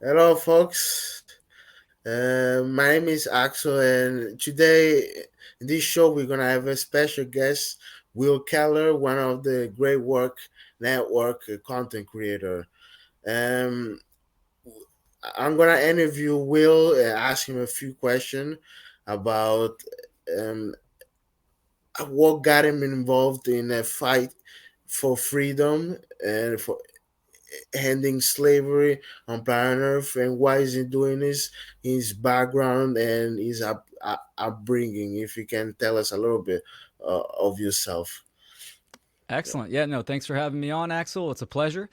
Hello, folks. My name is Axel, and today in this show we're gonna have a special guest, Will Keller, one of the Great Work Network content creator. Um, I'm gonna interview Will and ask him a few questions about um, what got him involved in a fight for freedom and for ending slavery on planet Earth, and why is he doing this? His background and his upbringing. If you can tell us a little bit of yourself. Excellent. Yeah, no, thanks for having me on, Axel. It's a pleasure.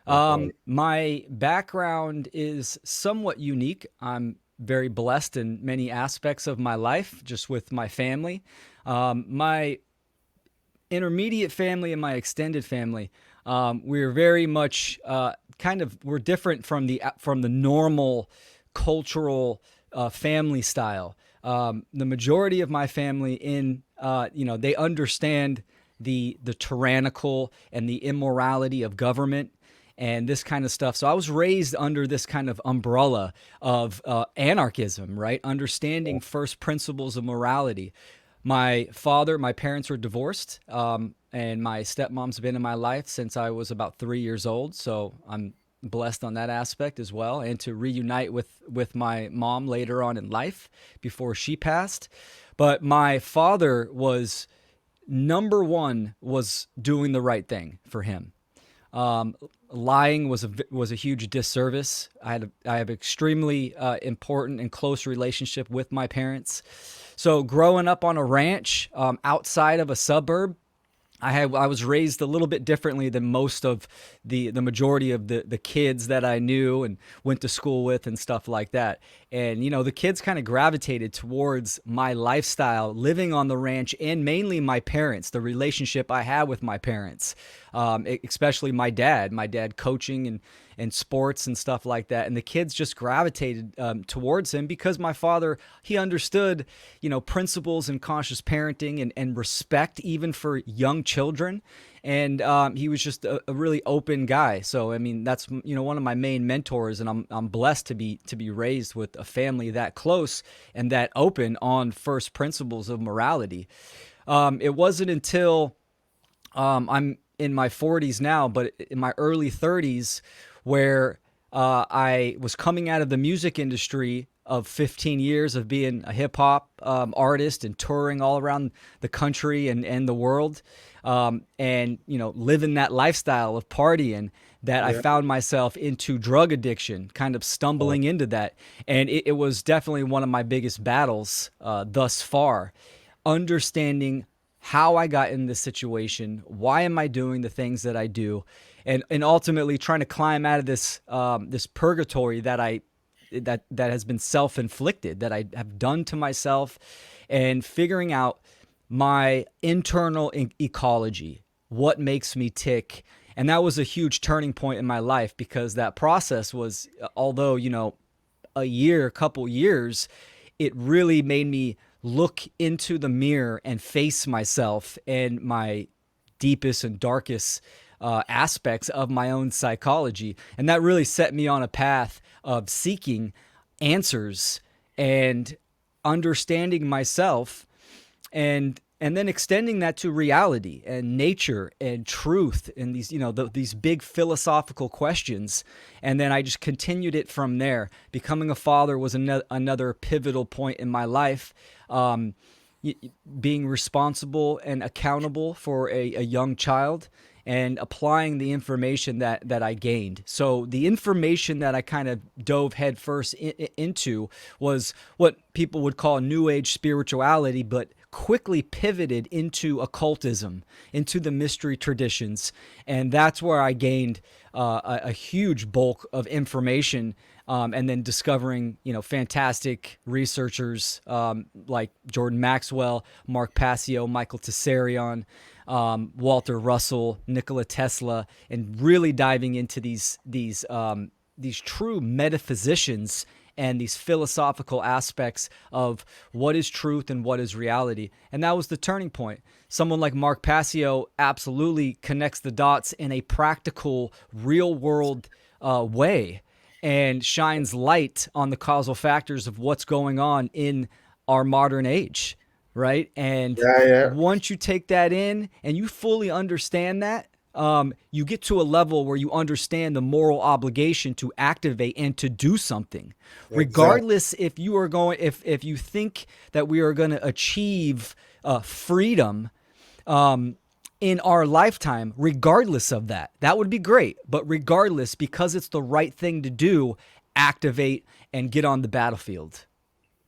No problem. My background is somewhat unique. I'm very blessed in many aspects of my life, just with my family. My intermediate family and my extended family, we're very much we're different from the normal cultural family style. The majority of my family they understand the tyrannical and the immorality of government and this kind of stuff. So I was raised under this kind of umbrella of anarchism, right? Understanding first principles of morality. My parents were divorced, and my stepmom's been in my life since I was about 3 years old. So I'm blessed on that aspect as well, and to reunite with my mom later on in life before she passed. But my father was number one was doing the right thing for him. Um, Lying was a huge disservice. I have extremely important and close relationship with my parents. So growing up on a ranch outside of a suburb, I was raised a little bit differently than most of the majority of the kids that I knew and went to school with and stuff like that. And the kids kind of gravitated towards my lifestyle, living on the ranch, and mainly my parents, the relationship I had with my parents, especially my dad. My dad coaching and sports and stuff like that. And the kids just gravitated towards him because my father, he understood, principles and conscious parenting and respect even for young children. And he was just a really open guy. So I mean, that's one of my main mentors, and I'm blessed to be raised with a family that close and that open on first principles of morality. It wasn't until I'm in my 40s now, but in my early 30s, where I was coming out of the music industry of 15 years of being a hip hop artist and touring all around the country and the world, and living that lifestyle of partying. That I Yeah. found myself into drug addiction, kind of Oh, stumbling into that, and it was definitely one of my biggest battles thus far, understanding how I got in this situation, why am I doing the things that I do, and ultimately trying to climb out of this purgatory that has been self inflicted, that I have done to myself, and figuring out my internal ecology, what makes me tick. And that was a huge turning point in my life, because that process was, although a couple years, it really made me look into the mirror and face myself and my deepest and darkest aspects of my own psychology. And that really set me on a path of seeking answers and understanding myself, and then extending that to reality and nature and truth and these these big philosophical questions. And then I just continued it from there. Becoming a father was another pivotal point in my life. um, Being responsible and accountable for a young child, and applying the information that I gained. So the information that I kind of dove headfirst into was what people would call New Age spirituality, but quickly pivoted into occultism, into the mystery traditions. And that's where I gained a huge bulk of information, and then discovering fantastic researchers like Jordan Maxwell, Mark Passio, Michael Tessarion, Walter Russell, Nikola Tesla, and really diving into these true metaphysicians and these philosophical aspects of what is truth and what is reality. And that was the turning point. Someone like Mark Passio absolutely connects the dots in a practical, real world way. and shines light on the causal factors of what's going on in our modern age, right? And Yeah, yeah, once you take that in and you fully understand that, you get to a level where you understand the moral obligation to activate and to do something, exactly. regardless if you are going, if you think that we are going to achieve freedom in our lifetime, regardless of that. That would be great. But regardless, because it's the right thing to do, activate and get on the battlefield.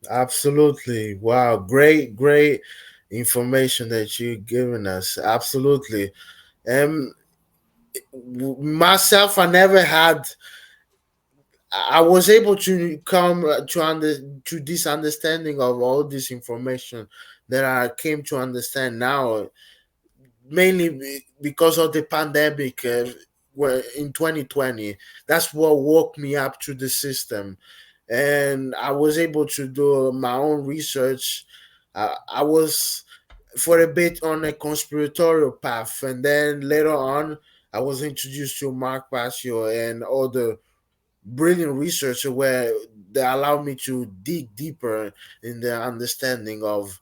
Absolutely. Wow. Great, great information that you're giving us. Absolutely. Um, Myself, I never had. I was able to come to this understanding of all this information that I came to understand now, mainly because of the pandemic. Where in 2020, that's what woke me up to the system, and I was able to do my own research. I was for a bit on a conspiratorial path, and then later on, I was introduced to Mark Passio and other brilliant researcher where they allow me to dig deeper in the understanding of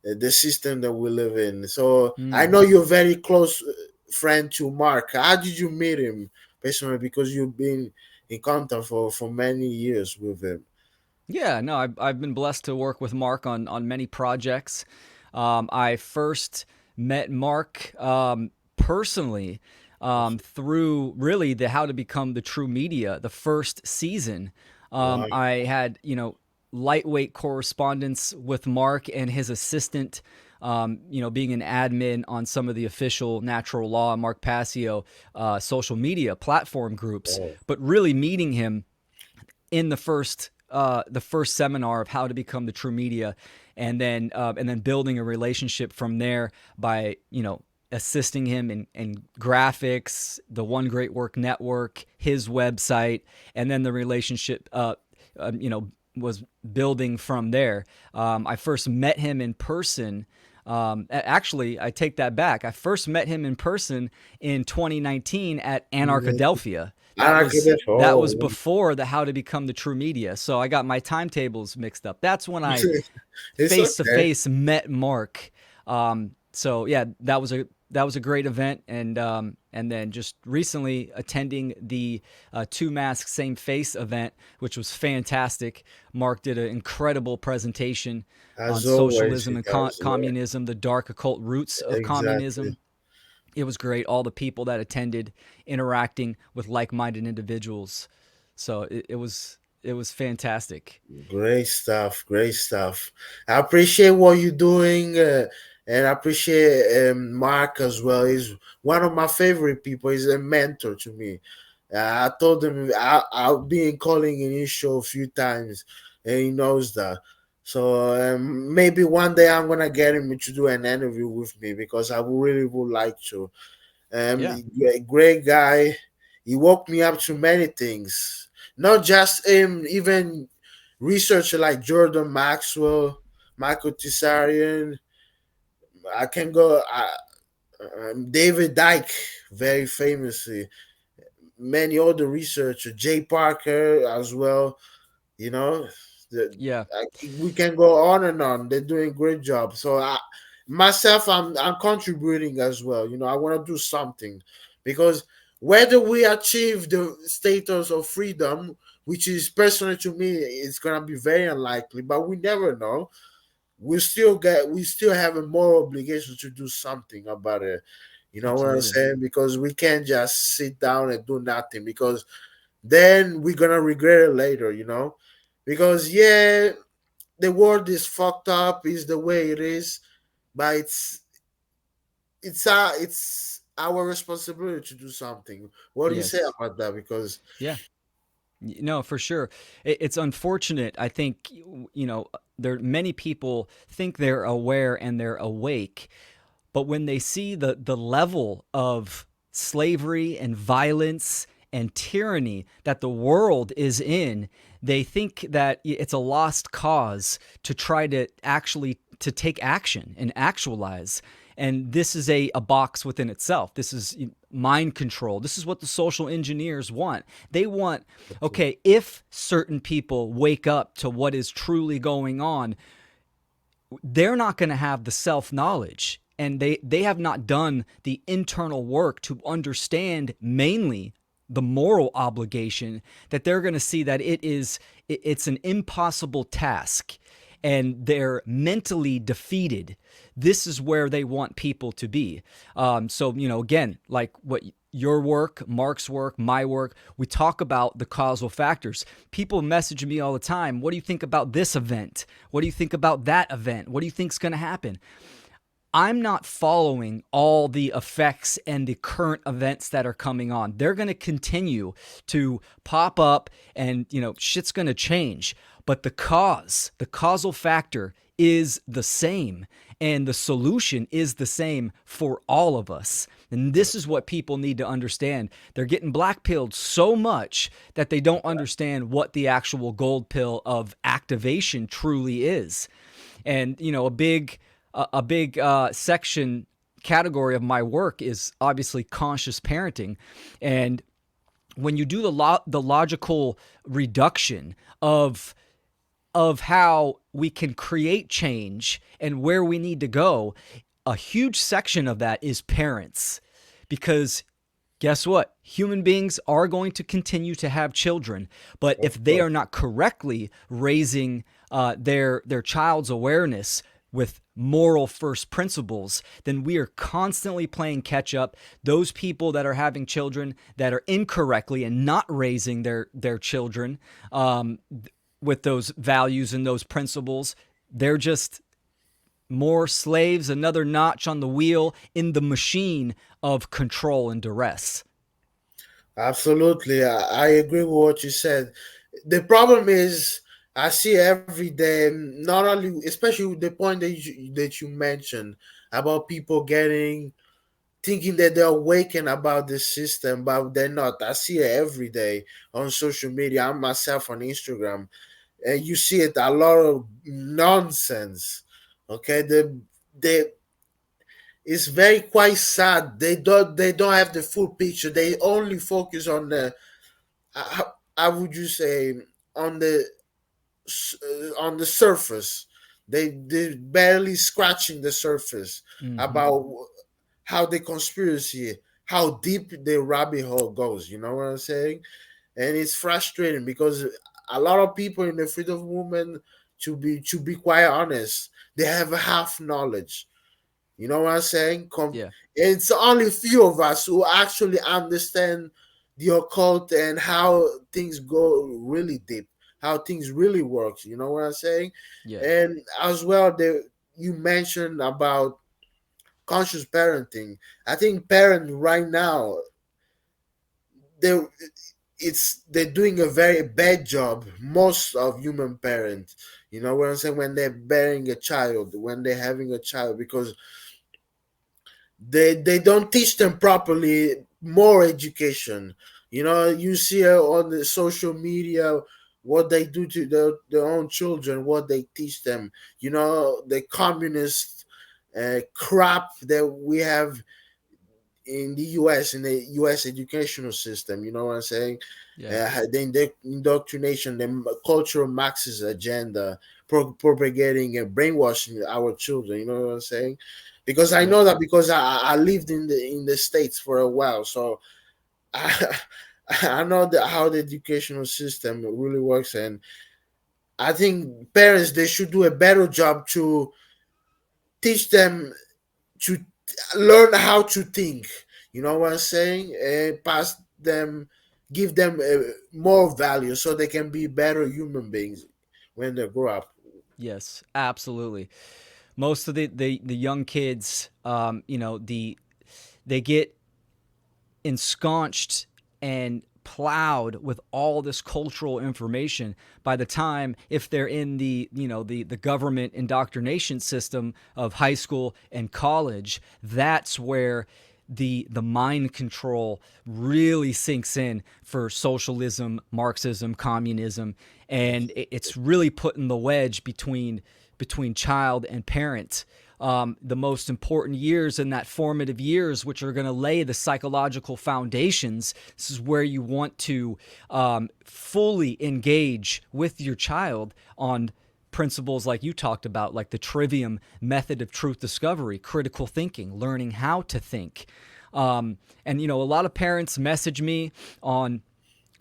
the system that we live in. So I Mm. know you're very close friend to Mark. How did you meet him personally? Because you've been in contact for many years with him. Yeah, no, I've been blessed to work with Mark on many projects. I first met Mark personally through really the How to Become the True Media, the first season. Wow. I had, lightweight correspondence with Mark and his assistant, being an admin on some of the official Natural Law, Mark Passio, social media platform groups, Oh, but really meeting him in the first seminar of How to Become the True Media, and then building a relationship from there by assisting him in graphics, the One Great Work Network, his website, and then the relationship was building from there. I first met him in person. Actually, I take that back. I first met him in person in 2019 at Anarchadelphia. I That like was it. that Oh, was before the How to Become the True Media. So I got my timetables mixed up. That's when I it's face to okay. face met Mark. So yeah, that was a great event, and then just recently attending the Two Masks Same Face event, which was fantastic. Mark did an incredible presentation on As always, socialism he and does. Yeah, communism, the dark occult roots of exactly. communism. It was great. All the people that attended interacting with like-minded individuals. So it was fantastic. Great stuff. Great stuff. I appreciate what you're doing, and I appreciate Mark as well. He's one of my favorite people. He's a mentor to me. I told him I've been calling in his show a few times, and he knows that. So maybe one day I'm gonna get him to do an interview with me because I really would like to. Yeah. A great guy. He woke me up to many things, not just him, even researcher like Jordan Maxwell, Michael Tisarian. I can go. David Dyke, very famously. Many other researchers, Jay Parker as well. You know, the, Yeah. we can go on and on. They're doing a great job. So myself, I'm contributing as well. I want to do something because whether we achieve the status of freedom, which is personally to me, it's gonna be very unlikely, but we never know. We still have a moral obligation to do something about it. You know what I'm Absolutely. saying? Because we can't just sit down and do nothing because then we're gonna regret it later, because yeah, the world is fucked up, is the way it is, but it's our responsibility to do something. What do you say Yes. about that? Because Yeah. No, for sure. It's unfortunate. I think there many people think they're aware and they're awake, but when they see the level of slavery and violence and tyranny that the world is in, they think that it's a lost cause to try to actually to take action and actualize. And this is a box within itself. This is mind control. This is what the social engineers want. They want, okay, if certain people wake up to what is truly going on, they're not going to have the self knowledge, and they have not done the internal work to understand mainly the moral obligation, that they're going to see that it's an impossible task, and they're mentally defeated. This is where they want people to be. So, again, like what your work, Mark's work, my work, we talk about the causal factors. People message me all the time. What do you think about this event? What do you think about that event? What do you think's going to happen? I'm not following all the effects and the current events that are coming on. They're going to continue to pop up, and, shit's going to change. But the causal factor is the same, and the solution is the same for all of us. And this is what people need to understand. They're getting blackpilled so much that they don't understand what the actual gold pill of activation truly is. And, a big section category of my work is obviously conscious parenting. And when you do the logical reduction of how we can create change and where we need to go, a huge section of that is parents. Because guess what? Human beings are going to continue to have children, but if they are not correctly raising their child's awareness with moral first principles, then we are constantly playing catch up. Those people that are having children that are incorrectly and not raising their children with those values and those principles, they're just more slaves, another notch on the wheel in the machine of control and duress. Absolutely, I agree with what you said. The problem is, I see every day, not only, especially the point that you mentioned about people getting thinking that they're awakened about the system, but they're not. I see it every day on social media. I'm myself on Instagram, and you see it a lot of nonsense. Okay, the it's very quite sad. They don't have the full picture. They only focus on the how would you say, on the on the surface. They barely scratching the surface Mm-hmm. about how the conspiracy, how deep the rabbit hole goes. You know what I'm saying? And it's frustrating because a lot of people in the freedom movement, to be quite honest, they have a half knowledge. You know what I'm saying? Yeah. It's only few of us who actually understand the occult and how things go really deep, how things really works. You know what I'm saying? Yeah. And as well, you mentioned about conscious parenting. I think parents right now, they they're doing a very bad job. Most of human parents, you know what I'm saying, when they're bearing a child, when they're having a child, because they don't teach them properly more education. You see on the social media what they do to their own children, what they teach them. The communist crap that we have in the US, in the US educational system. You know what I'm saying? Yeah. The indoctrination, the cultural Marxist agenda, propagating and brainwashing our children. You know what I'm saying? Because I Yep. know that, because I lived in the States for a while, so I, I know how the educational system really works, and I think parents, they should do a better job to teach them to learn how to think. You know what I'm saying? And pass them, give them more value so they can be better human beings when they grow up. Yes, absolutely. Most of the young kids, they get ensconced and plowed with all this cultural information. By the time, if they're in the government indoctrination system of high school and college, that's where the mind control really sinks in for socialism, Marxism, communism, and it's really putting the wedge between child and parent. the most important years in that formative years, which are going to lay the psychological foundations. This is where you want to fully engage with your child on principles like you talked about, like the trivium method of truth discovery, critical thinking, learning how to think. And you know, a lot of parents message me on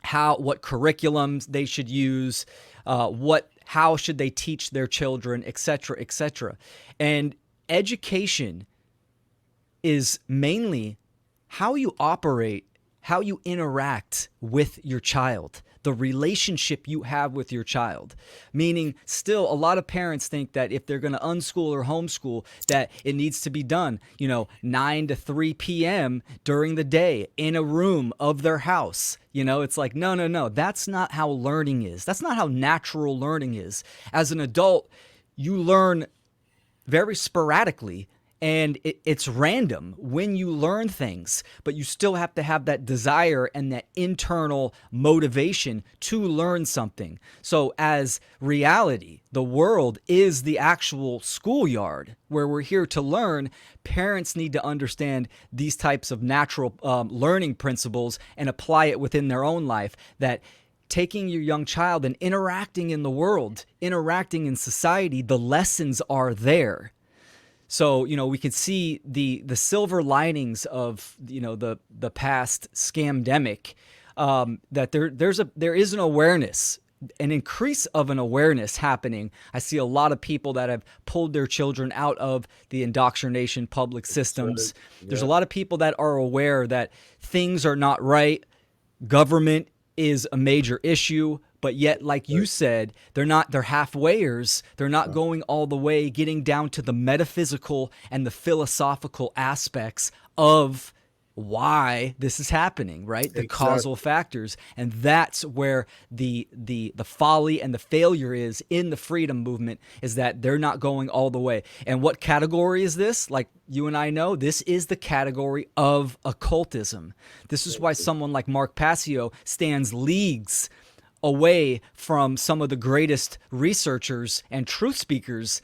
what curriculums they should use, how should they teach their children, etc., etc. And education is mainly how you operate, how you interact with your child, the relationship you have with your child. Meaning, still, a lot of parents think that if they're going to unschool or homeschool, that it needs to be done, 9 to 3 p.m. during the day in a room of their house. It's like, no, no, no. That's not how learning is. That's not how natural learning is. As an adult, you learn very sporadically, and it's random when you learn things, but you still have to have that desire and that internal motivation to learn something. So as reality, the world is the actual schoolyard where we're here to learn. Parents need to understand these types of natural learning principles and apply it within their own life, that taking your young child and interacting in the world, interacting in society, the lessons are there. So, we could see the silver linings of, the past scamdemic, that there is an awareness, an increase of an awareness happening. I see a lot of people that have pulled their children out of the indoctrination public So, systems. There's a yeah, lot of people that are aware that things are not right. Government is a major issue, but yet, like you said, they're halfwayers. They're not going all the way, getting down to the metaphysical and the philosophical aspects of why this is happening, right? The causal exactly. factors. And that's where the folly and the failure is in the freedom movement, is that they're not going all the way. And what category is this? Like you and I know, this is the category of occultism. This is why someone like Mark Passio stands leagues away from some of the greatest researchers and truth speakers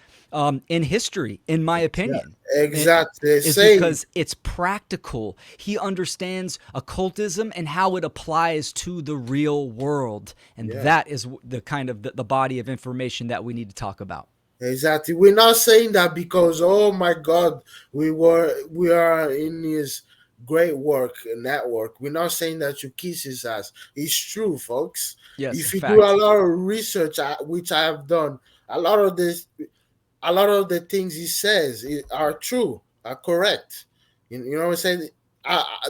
in history, in my Yeah, opinion. And exactly. is Same. because it's practical. He understands occultism and how it applies to the real world. And Yeah. that is the kind of the body of information that we need to talk about. Exactly. We're not saying that because, oh my God, we are in his great work network. We're not saying that you kiss his ass. It's true, folks. Yes, a If you do a fact. lot of research, which I have done, a lot of this, a lot of the things he says are true, are correct. You know what I'm saying?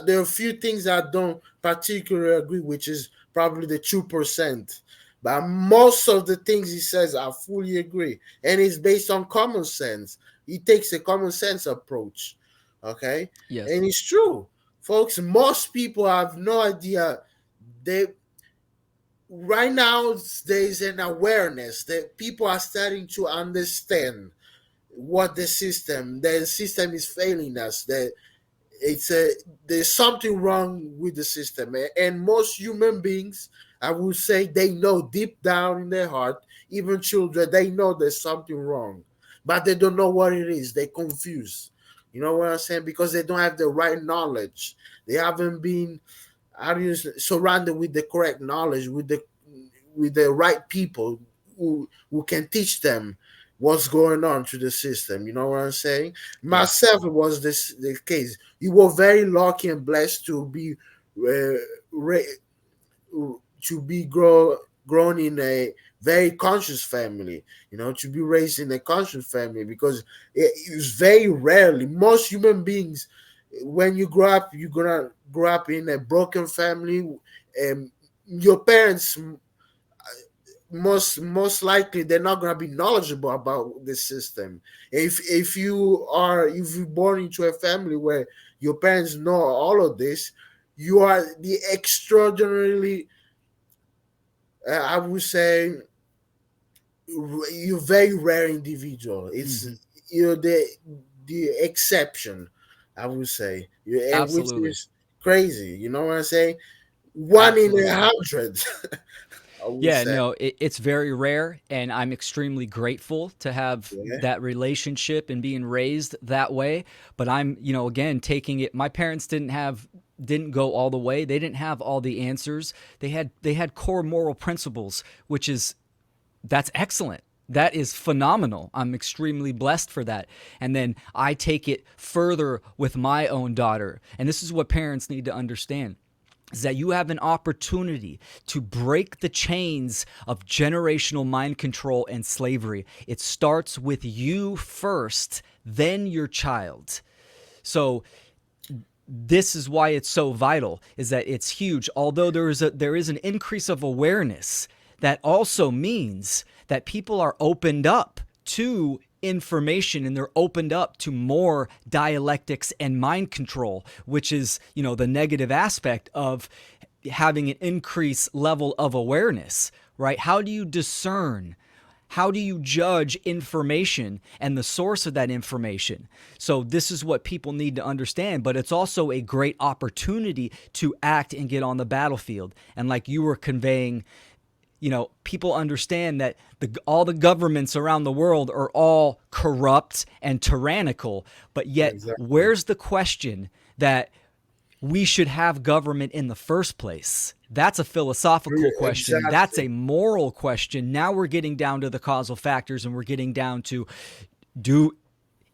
There are a few things I don't particularly agree, which is probably the 2%. But most of the things he says, I fully agree, and it's based on common sense. He takes a common sense approach, okay, Yes. and it's true, folks. Most people have no idea. They right now there is an awareness that people are starting to understand what the system is failing us, that it's a there's something wrong with the system, and most human beings, I would say, they know deep down in their heart, even children, they know there's something wrong, but they don't know what it is. They confused. You know what I'm saying? Because they don't have the right knowledge. They haven't been, how do you surrounded with the correct knowledge, with the right people who can teach them what's going on to the system. You know what I'm saying? Yes. Myself, it was this the case. You were very lucky and blessed to be uh, grown in a very conscious family. To be raised in a conscious family, because it was very rarely, most human beings, when you grow up, you're gonna grow up in a broken family, and your parents, most likely, they're not going to be knowledgeable about the system. If you're born into a family where your parents know all of this, you are the extraordinarily, I would say, you're very rare individual. It's Hmm. you're the exception, I would say. And which Absolutely. is crazy. You know what I'm saying? One in a Absolutely. hundred. I would Yeah, say. no, it's very rare, and I'm extremely grateful to have Yeah, that relationship and being raised that way. But I'm, again, taking it. My parents didn't go all the way. They didn't have all the answers. They had core moral principles, which is that's excellent. That is phenomenal. I'm extremely blessed for that. And then I take it further with my own daughter. And this is what parents need to understand is that you have an opportunity to break the chains of generational mind control and slavery. It starts with you first, then your child. So this is why it's so vital is that it's huge. Although there is an increase of awareness, that also means that people are opened up to information and they're opened up to more dialectics and mind control, which is, the negative aspect of having an increased level of awareness, right? How do you discern? How do you judge information and the source of that information? So, this is what people need to understand, but it's also a great opportunity to act and get on the battlefield. And, like you were conveying, people understand that all the governments around the world are all corrupt and tyrannical, but yet, exactly. where's the question that we should have government in the first place? That's a philosophical question. That's Exactly. a moral question. Now we're getting down to the causal factors and we're getting down to do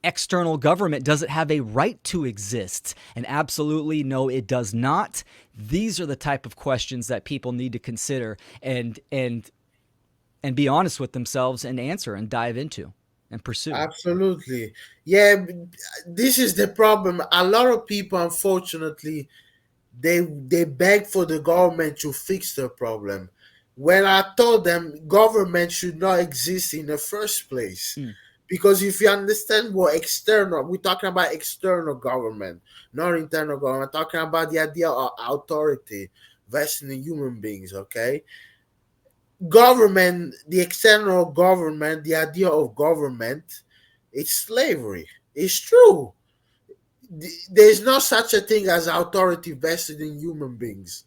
external government, does it have a right to exist? And absolutely no, it does not. These are the type of questions that people need to consider and be honest with themselves and answer and dive into and pursue. Absolutely. Yeah, this is the problem. A lot of people, unfortunately, they beg for the government to fix the problem. When I told them government should not exist in the first place. Mm, Because if you understand what external, we're talking about external government, not internal government. We're talking about the idea of authority vested in human beings, okay? Government, the external government, the idea of government, it's slavery. It's true. There's no such a thing as authority vested in human beings.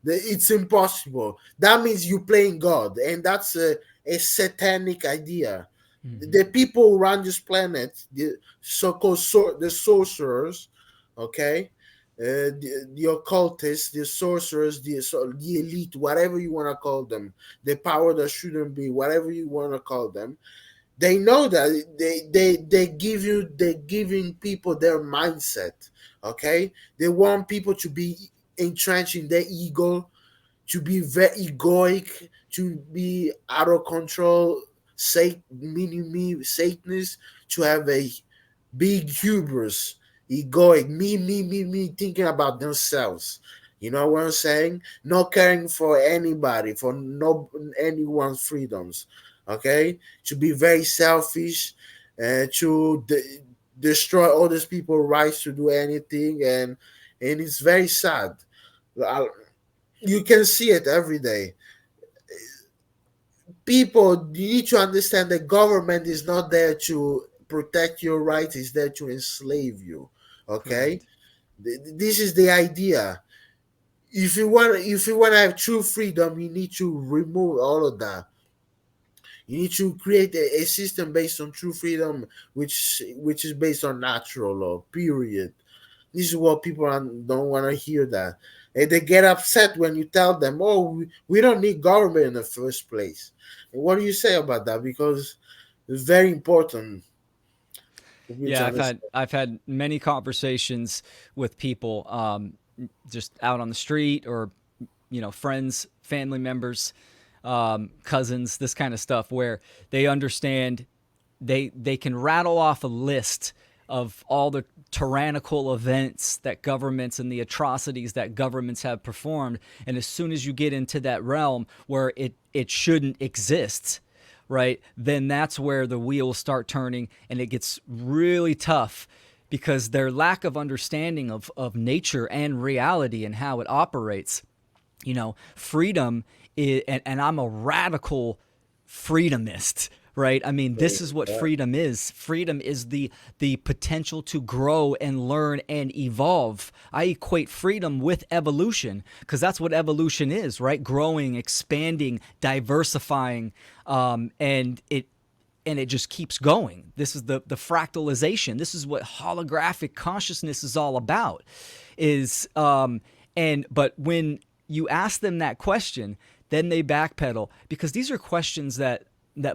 It's impossible. That means you playing God, and that's a satanic idea. mm-hmm. The people who run this planet, the so-called the sorcerers, okay, the occultists, the sorcerers, the elite, whatever you want to call them, the power that shouldn't be, whatever you want to call them, they know that they give you they're giving people their mindset. Okay, they want people to be entrenched in their ego, to be very egoic, to be out of control, mini me Satanist, to have a big hubris, egoic, me, thinking about themselves. You know what I'm saying? Not caring for anybody, for no anyone's freedoms. Okay, to be very selfish, to destroy all these people's rights to do anything, and it's very sad. I- You can see it every day. People, you need to understand that government is not there to protect your rights; it's there to enslave you. Okay, Correct. this is the idea. If you want to have true freedom, you need to remove all of that. You need to create a system based on true freedom, which is based on natural law. Period. This is what people don't want to hear that. And they get upset when you tell them, "Oh, we don't need government in the first place." And what do you say about that? Because it's very important for people to Yeah, I've had understand. I've had many conversations with people, just out on the street or friends, family members, cousins, this kind of stuff, where they understand they can rattle off a list of all the tyrannical events that governments and the atrocities that governments have performed, and as soon as you get into that realm where it shouldn't exist, right, then that's where the wheels start turning and it gets really tough because their lack of understanding of nature and reality and how it operates. Freedom is, and I'm a radical freedomist, right? I mean, this is what Yeah. freedom is. Freedom is the potential to grow and learn and evolve. I equate freedom with evolution because that's what evolution is, right? Growing, expanding, diversifying, and it just keeps going. This is the fractalization. This is what holographic consciousness is all about. Is and but when you ask them that question, then they backpedal because these are questions that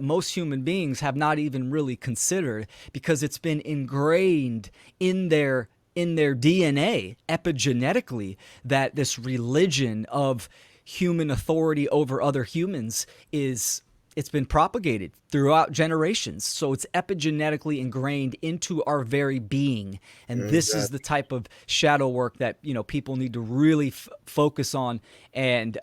most human beings have not even really considered because it's been ingrained in their DNA epigenetically that this religion of human authority over other humans is it's been propagated throughout generations. So it's epigenetically ingrained into our very being. And this is the Exactly. type of shadow work that, people need to really focus on and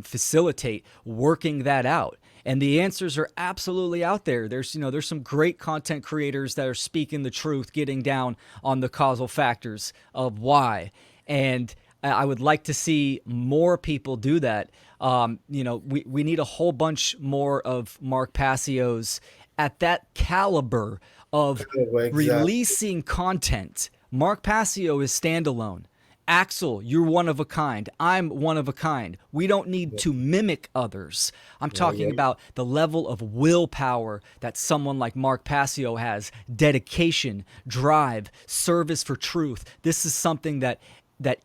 facilitate working that out. And the answers are absolutely out there. There's some great content creators that are speaking the truth, getting down on the causal factors of why. And I would like to see more people do that. We need a whole bunch more of Mark Passio's at that caliber of Exactly. releasing content. Mark Passio is standalone. Axel, you're one of a kind. I'm one of a kind. We don't need to mimic others. I'm Yeah, talking yeah, about the level of willpower that someone like Mark Passio has, dedication, drive, service for truth. This is something that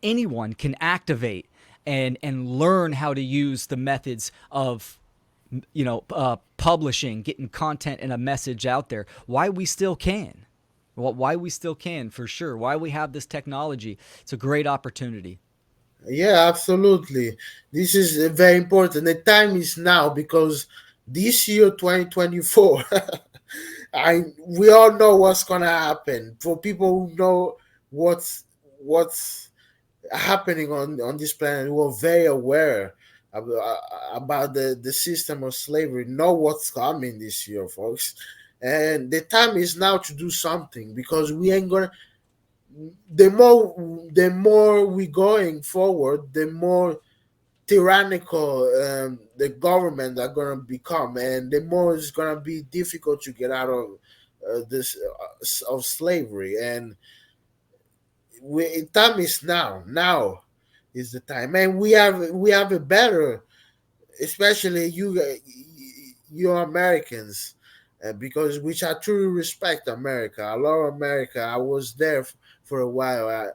anyone can activate and learn how to use the methods of publishing, getting content and a message out there. Why we still can. Well, why we still can, for sure. Why we have this technology. It's a great opportunity. yeah, absolutely. This is very important. The time is now because this year, 2024, I we all know what's gonna happen. For people who know what's happening on this planet, who are very aware about the system of slavery, know what's coming this year, folks. And the time is now to do something because we ain't gonna. The more we going forward, the more tyrannical the government are gonna become, and the more it's gonna be difficult to get out of this of slavery. And time is now. Now is the time, and we have a better, especially you Americans, because which I truly respect America. I love America. I was there for a while.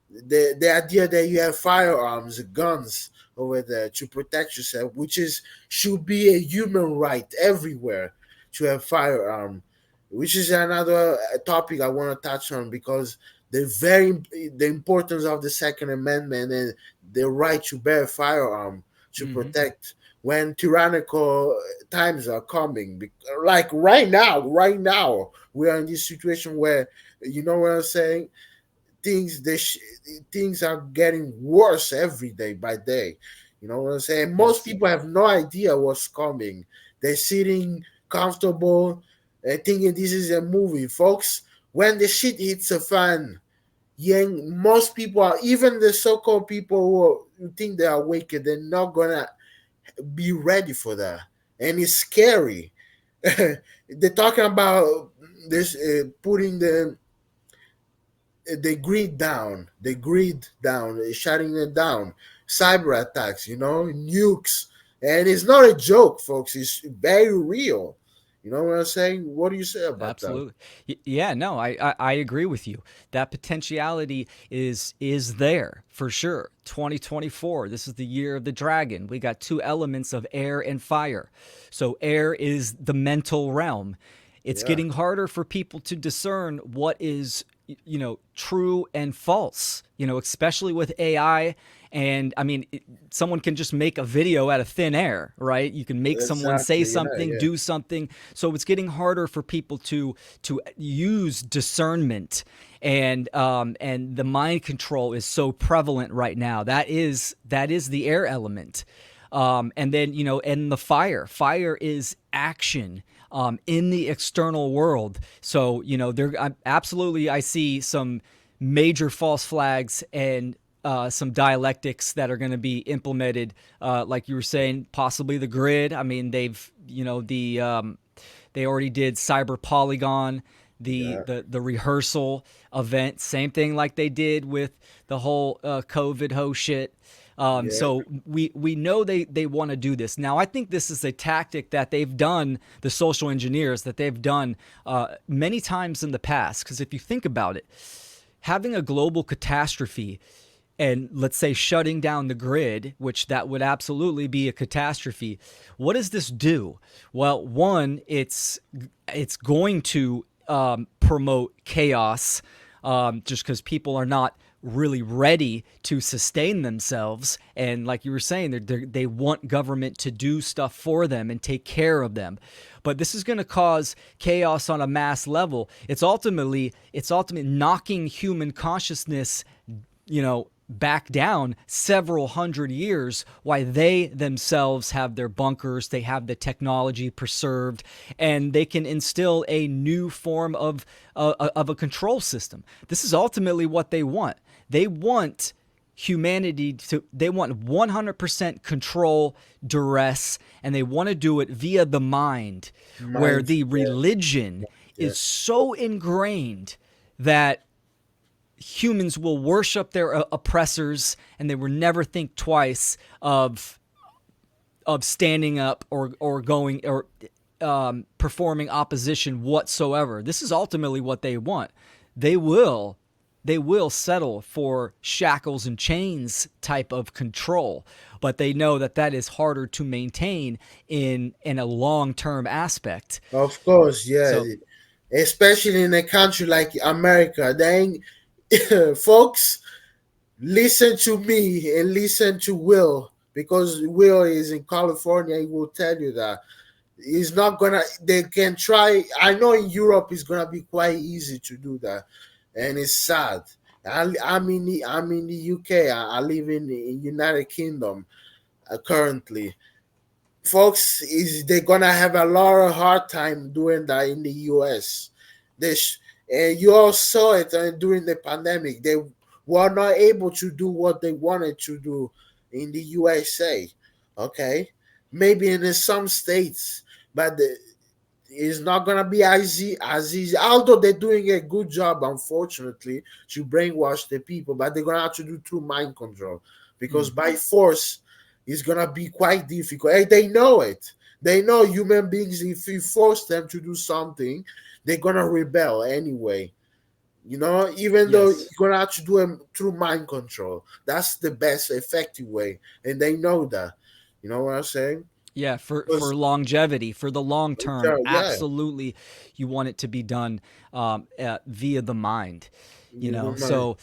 The idea that you have firearms, guns over there to protect yourself, which is should be a human right everywhere to have firearm, which is another topic I want to touch on because the importance of the Second Amendment and the right to bear a firearm to Mm-hmm. protect when tyrannical times are coming. Like right now, we are in this situation where, you know what I'm saying, things things are getting worse every day by day. You know what I'm saying? Most Yes. people have no idea what's coming. They're sitting comfortable, thinking this is a movie, folks. When the shit hits a fan, most people are, even the so-called people who think they are wicked, they're not gonna be ready for that, and it's scary. They're talking about this, putting the greed down, shutting it down, cyber attacks, nukes, and it's not a joke, folks. It's very real. You know what I'm saying? What do you say about that? Absolutely. Yeah, no, I agree with you. That potentiality is there for sure. 2024, this is the year of the dragon. We got two elements of air and fire. So air is the mental realm. It's Yeah, getting harder for people to discern what is true and false, especially with AI. And I mean, someone can just make a video out of thin air, right? You can make someone say exactly. Yeah, something, yeah. do something. So it's getting harder for people to use discernment, and the mind control is so prevalent right now. That is the air element. And then, and the fire. Fire is action in the external world. So, absolutely, I see some major false flags and some dialectics that are going to be implemented, like you were saying, possibly the grid. I mean, they've, They already did Cyber Polygon, the Yeah, the rehearsal event, same thing like they did with the whole COVID ho shit. yeah. So we know they want to do this. Now I think this is a tactic that they've done, the social engineers that they've done many times in the past. Because if you think about it, having a global catastrophe and let's say shutting down the grid, which that would absolutely be a catastrophe. What does this do? Well, one, it's going to promote chaos, just because people are not really ready to sustain themselves. And like you were saying, they want government to do stuff for them and take care of them. But this is going to cause chaos on a mass level. It's ultimately knocking human consciousness, back down several hundred years, why they themselves have their bunkers, they have the technology preserved, and they can instill a new form of a control system. This is ultimately what they want. They want they want 100% control, duress, and they want to do it via the mind, where Mind. the Yeah, religion yeah. is so ingrained that humans will worship their oppressors, and they will never think twice of standing up or going or performing opposition whatsoever. This is ultimately what they want. They will they will settle for shackles and chains type of control, but they know that that is harder to maintain in a long-term aspect. Of course, yeah. So Especially in a country like America, they ain't, folks, listen to me and listen to Will, because Will is in California. He will tell you that it's not gonna. They can try. I know in Europe it's gonna be quite easy to do that, and it's sad. I'm in the UK. I live in the United Kingdom currently. Folks, is they're gonna have a lot of hard time doing that in the US. This and you all saw it during the pandemic. They were not able to do what they wanted to do in the USA. Okay, maybe in some states, but it's not gonna be as easy. Although they're doing a good job, unfortunately, to brainwash the people, but they're gonna have to do through mind control, because mm, by force it's gonna be quite difficult. And they know it. They know human beings. If you force them to do something, they're gonna rebel anyway. Even though you're yes. gonna have to do it through mind control. That's the best effective way, and they know that. You know what I'm saying? Yeah, for Because longevity, for the long term, yeah, absolutely, you want it to be done via the mind. You you know, don't mind. so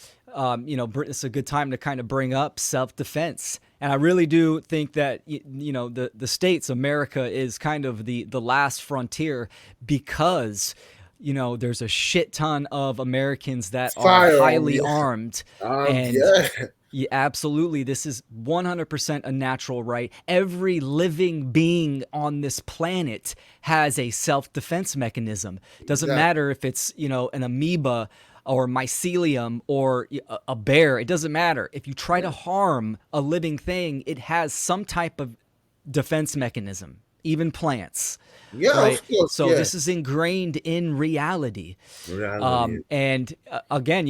it's a good time to kind of bring up self defense, and I really do think that the states, America, is kind of the last frontier, because there's a shit ton of Americans that are Firearm, highly yeah. armed, and Yeah, yeah, absolutely. This is 100% a natural right. Every living being on this planet has a self defense mechanism. Doesn't exactly. matter if it's, an amoeba or mycelium or a bear. It doesn't matter. If you try to Yeah, harm a living thing, it has some type of defense mechanism, even plants, yeah, right? of course, So yeah. this is ingrained in reality. Reality. And again,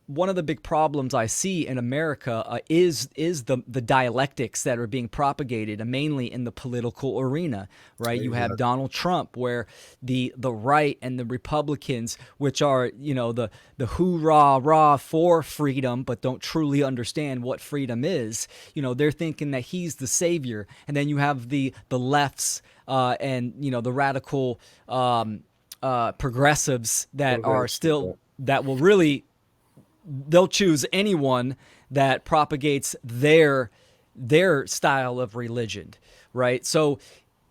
one of the big problems I see in America is the dialectics that are being propagated, mainly in the political arena. Right, you have Exactly. Donald Trump, where the right and the Republicans, which are the hoorah rah for freedom, but don't truly understand what freedom is. They're thinking that he's the savior, and then you have the lefts and the radical progressives that are Progressive. still that will really they'll choose anyone that propagates their style of religion, right? So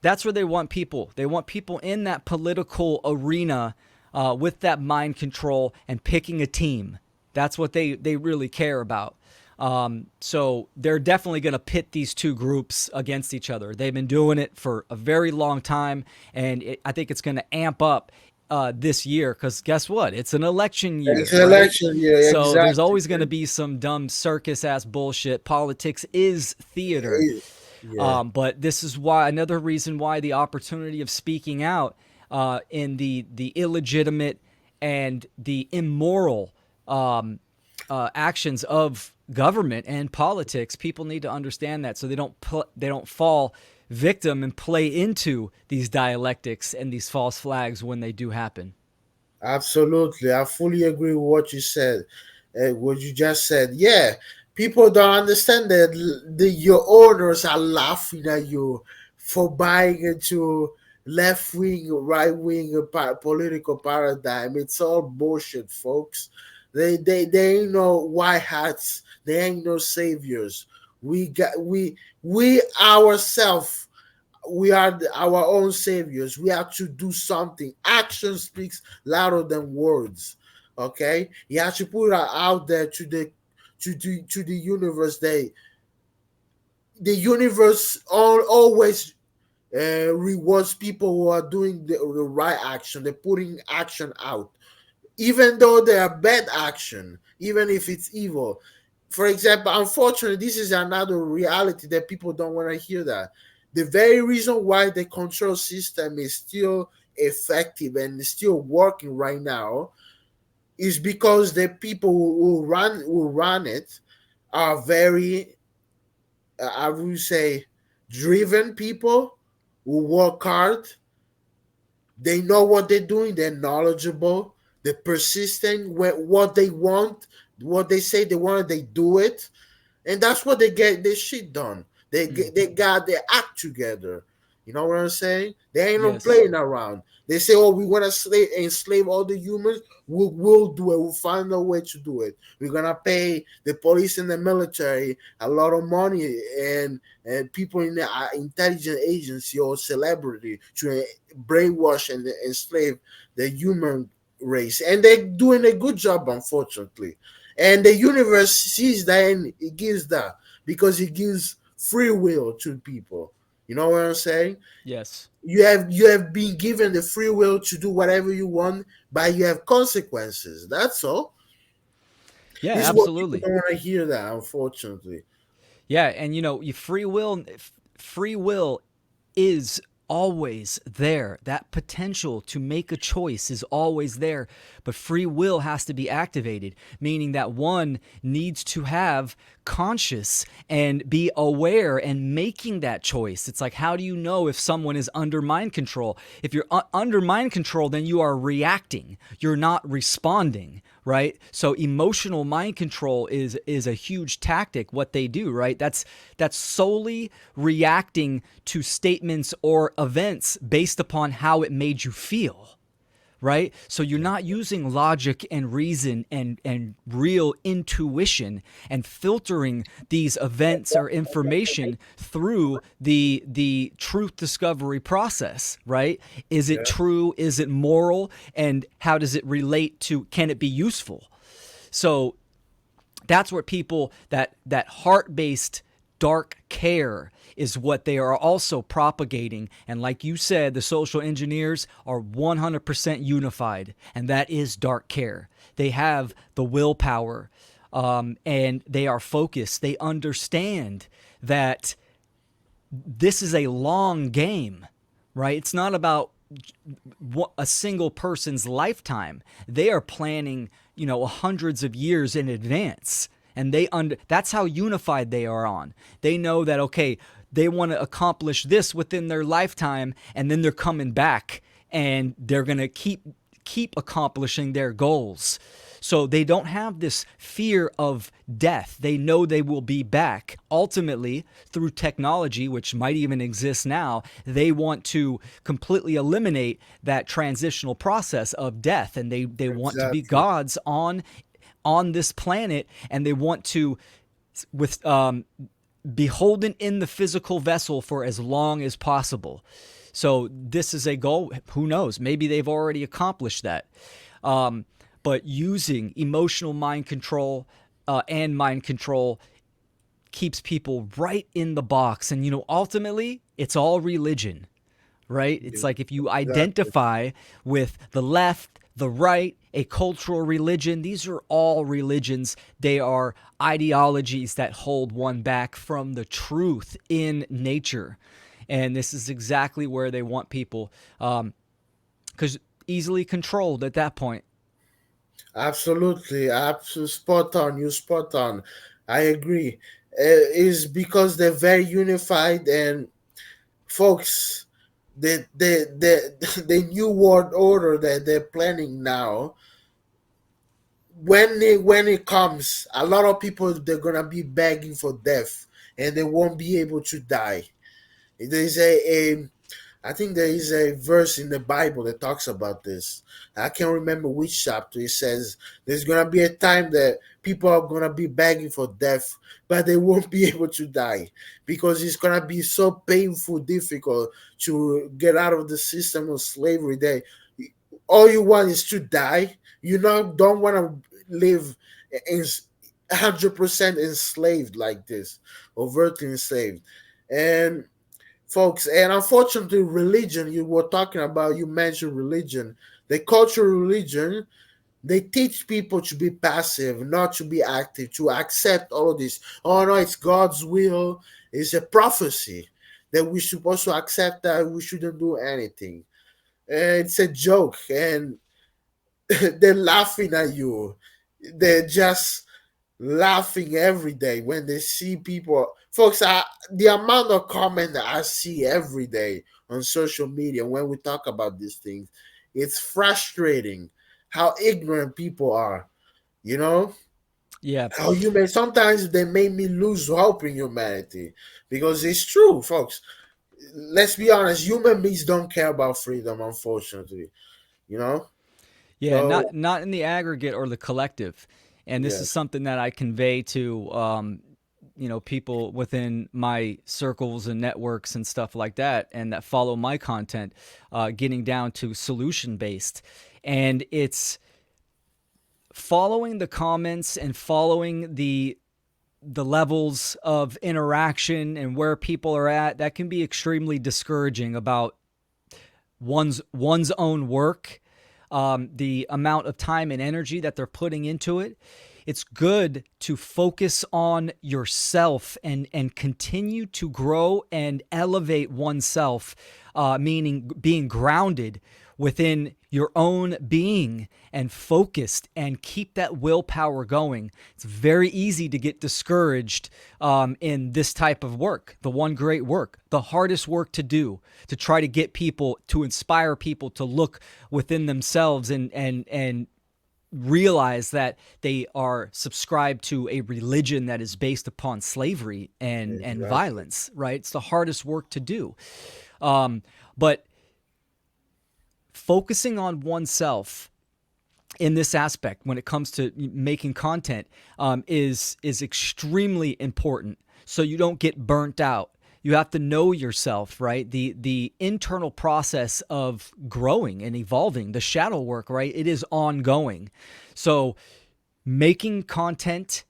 that's where they want people. They want people in that political arena with that mind control and picking a team. That's what they really care about. So they're definitely going to pit these two groups against each other. They've been doing it for a very long time, and I think it's going to amp up this year, because guess what? It's an election year, It's right? election year, So there's exactly. always going to be some dumb circus ass bullshit. Politics is theater. Yeah. But this is why, another reason why, the opportunity of speaking out in the illegitimate and the immoral actions of government and politics. People need to understand that, so they don't fall victim and play into these dialectics and these false flags when they do happen. Absolutely, I fully agree with what you said. What you just said, yeah. People don't understand that your owners are laughing at you for buying into left wing, right wing political paradigm. It's all bullshit, folks. They ain't no white hats. They ain't no saviors. We ourselves, we are our own saviors. We have to do something. Action speaks louder than words. Okay, you have to put it out there to the universe. The universe always rewards people who are doing the right action. They're putting action out, even though they are bad action, even if it's evil. For example, unfortunately, this is another reality that people don't want to hear. That the very reason why the control system is still effective and still working right now is because the people who run it are very, I would say, driven people who work hard. They know what they're doing. They're knowledgeable. They're persistent. What they want, what they say they want, they do it, and that's what they get their shit done. Mm. They got their act together. You know what I'm saying? They ain't no Yes. playing around. They say, "Oh, we want to enslave all the humans. We'll do it. We'll find a way to do it. We're gonna pay the police and the military a lot of money and people in the intelligence agency or celebrity to brainwash and enslave the human race, and they're doing a good job, unfortunately. And the universe sees that and it gives that because it gives free will to people. You know what I'm saying? Yes. You have been given the free will to do whatever you want, but you have consequences. That's all. Yeah, This is what people absolutely. don't want to hear. That, unfortunately. Yeah, and you free will is always there. That potential to make a choice is always there, but free will has to be activated, meaning that one needs to have conscious and be aware and making that choice. It's like, how do you know if someone is under mind control? If you're under mind control, then you are reacting. You're not responding, right? So emotional mind control is a huge tactic. What they do, right? That's solely reacting to statements or events based upon how it made you feel, right? So you're not using logic and reason and real intuition and filtering these events or information through the truth discovery process, right? Is it Yeah. true? Is it moral? And how does it relate to, can it be useful? So that's where people, that heart-based dark care is what they are also propagating. And like you said, the social engineers are 100% unified, and that is dark care. They have the willpower, and they are focused. They understand that this is a long game, right? It's not about a single person's lifetime. They are planning, hundreds of years in advance. And that's how unified they are on. They know that, okay, they want to accomplish this within their lifetime, and then they're coming back and they're going to keep accomplishing their goals. So they don't have this fear of death. They know they will be back. Ultimately, through technology, which might even exist now, they want to completely eliminate that transitional process of death. And they want to be Exactly. gods on this planet, and they want to, with beholden in the physical vessel for as long as possible. So this is a goal. Who knows? Maybe they've already accomplished that. But using emotional mind control and mind control keeps people right in the box. And, ultimately, it's all religion, right? It's like if you Exactly. identify with the left, the right, a cultural religion, these are all religions. They are ideologies that hold one back from the truth in nature. And this is exactly where they want people because easily controlled at that point. Absolutely, spot on. You spot on. I agree. Is because they're very unified, and folks, the new world order that they're planning now, when it comes, a lot of people, they're gonna be begging for death, and they won't be able to die. There's a I think there is a verse in the Bible that talks about this. I can't remember which chapter. It says there's gonna be a time that people are gonna be begging for death, but they won't be able to die because it's gonna be so painful, difficult to get out of the system of slavery that all you want is to die. You don't want to live in 100% enslaved like this, overtly enslaved, and folks. And unfortunately, religion, you were talking about, you mentioned religion, the cultural religion, they teach people to be passive, not to be active, to accept all of this. Oh no, it's God's will. It's a prophecy that we're supposed to accept, that we shouldn't do anything. And it's a joke, and they're laughing at you. They're just laughing every day when they see people. Folks, the amount of comment that I see every day on social media when we talk about these things, it's frustrating how ignorant people are. You know, Yeah. how human, sometimes they make me lose hope in humanity, because it's true, folks. Let's be honest, human beings don't care about freedom, unfortunately. You know, Yeah, so not in the aggregate or the collective. And this is yes, something that I convey to people within my circles and networks and stuff like that, and that follow my content, getting down to solution based. And it's following the comments and following the levels of interaction and where people are at. That can be extremely discouraging about one's own work, the amount of time and energy that they're putting into it. It's good to focus on yourself and continue to grow and elevate oneself, meaning being grounded within your own being and focused and keep that willpower going. It's very easy to get discouraged in this type of work, the one great work, the hardest work to do, to try to get people, to inspire people to look within themselves and realize that they are subscribed to a religion that is based upon slavery and exactly. violence, right? It's the hardest work to do. But focusing on oneself in this aspect when it comes to making content is extremely important, so you don't get burnt out. You have to know yourself, right? The internal process of growing and evolving, the shadow work, right? It is ongoing. So making content,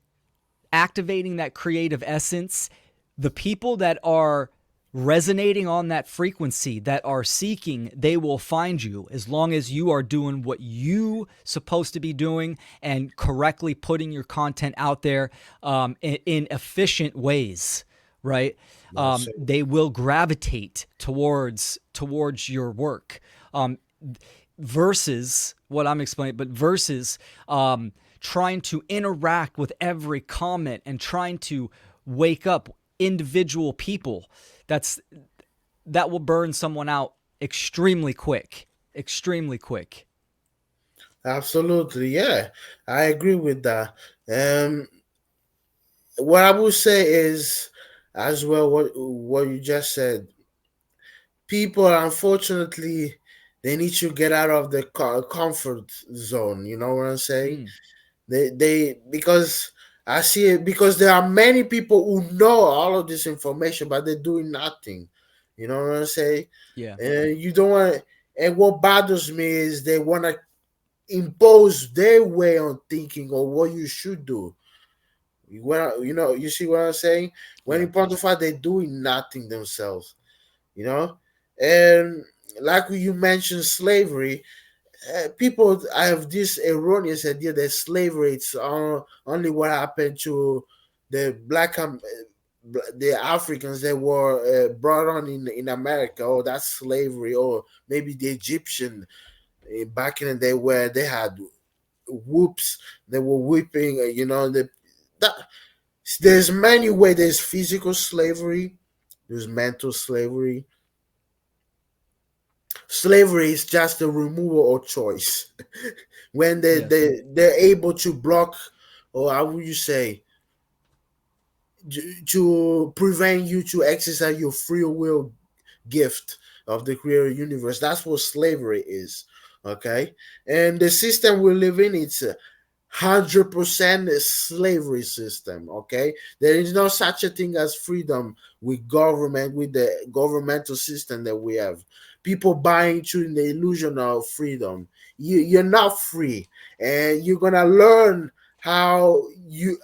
activating that creative essence, the people that are resonating on that frequency, that are seeking, they will find you as long as you are doing what you supposed to be doing and correctly putting your content out there, in efficient ways, right? That's it. They will gravitate towards your work. Versus what I'm explaining, but versus trying to interact with every comment and trying to wake up individual people. That will burn someone out extremely quick, extremely quick. Absolutely, yeah, I agree with that. What I would say is, as well, what you just said, people, unfortunately, they need to get out of the comfort zone. You know what I'm saying? Mm, They because I see it, because there are many people who know all of this information, but they're doing nothing. You know what I'm saying? yeah, And you don't want. And what bothers me is they want to impose their way on thinking or what you should do. You see what I'm saying? When yeah, in point of fact, they're doing nothing themselves. You know, and like you mentioned, slavery. People have this erroneous idea that slavery it's only what happened to the the Africans that were brought on in America. Oh, that's slavery. Or maybe the Egyptian. back in the day where they had whoops, they were whipping. That, there's many ways. There's physical slavery, there's mental slavery. Slavery is just the removal of choice. When Yes. they're able to block, or how would you say, to prevent you to exercise your free will gift of the creator universe. That's what slavery is. Okay. And the system we live in, it's 100% slavery system. Okay, there is no such a thing as freedom with government, with the governmental system that we have. People buying into the illusion of freedom. You're not free, and you're gonna learn how you